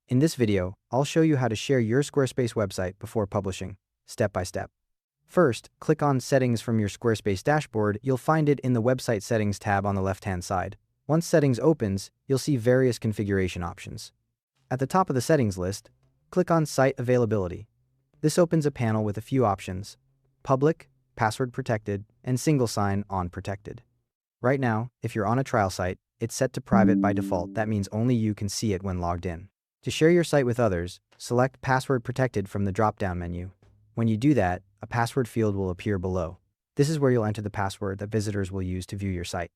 In this video, I'll show you how to share your Squarespace website before publishing, step by step. First, click on Settings from your Squarespace dashboard. You'll find it in the Website Settings tab on the left-hand side. Once Settings opens, you'll see various configuration options. At the top of the settings list, click on Site Availability. This opens a panel with a few options: Public, Password Protected, and Single Sign-On Protected. Right now, if you're on a trial site, it's set to private by default. That means only you can see it when logged in. To share your site with others, select Password Protected from the drop-down menu. When you do that, a password field will appear below. This is where you'll enter the password that visitors will use to view your site.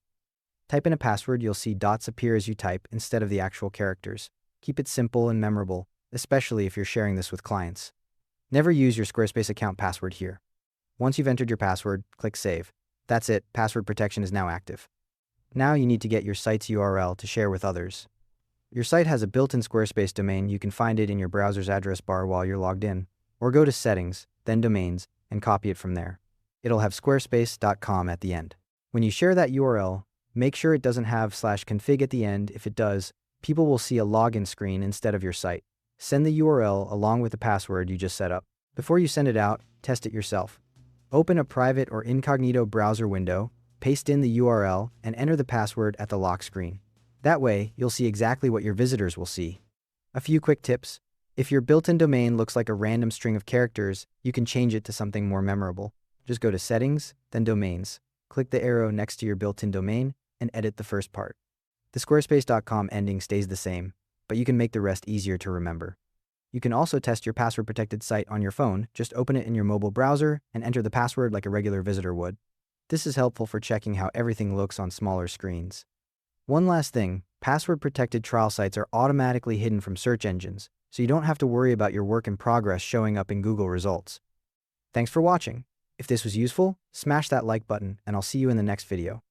Type in a password. You'll see dots appear as you type instead of the actual characters. Keep it simple and memorable, especially if you're sharing this with clients. Never use your Squarespace account password here. Once you've entered your password, click Save. That's it, password protection is now active. Now you need to get your site's URL to share with others. Your site has a built-in Squarespace domain. You can find it in your browser's address bar while you're logged in, or go to Settings, then Domains, and copy it from there. It'll have squarespace.com at the end. When you share that URL, make sure it doesn't have /config at the end. If it does, people will see a login screen instead of your site. Send the URL along with the password you just set up. Before you send it out, test it yourself. Open a private or incognito browser window, paste in the URL, and enter the password at the lock screen. That way, you'll see exactly what your visitors will see. A few quick tips. If your built-in domain looks like a random string of characters, you can change it to something more memorable. Just go to Settings, then Domains. Click the arrow next to your built-in domain and edit the first part. The squarespace.com ending stays the same, but you can make the rest easier to remember. You can also test your password-protected site on your phone. Just open it in your mobile browser and enter the password like a regular visitor would. This is helpful for checking how everything looks on smaller screens. One last thing, password-protected trial sites are automatically hidden from search engines, so you don't have to worry about your work in progress showing up in Google results. Thanks for watching. If this was useful, smash that like button, and I'll see you in the next video.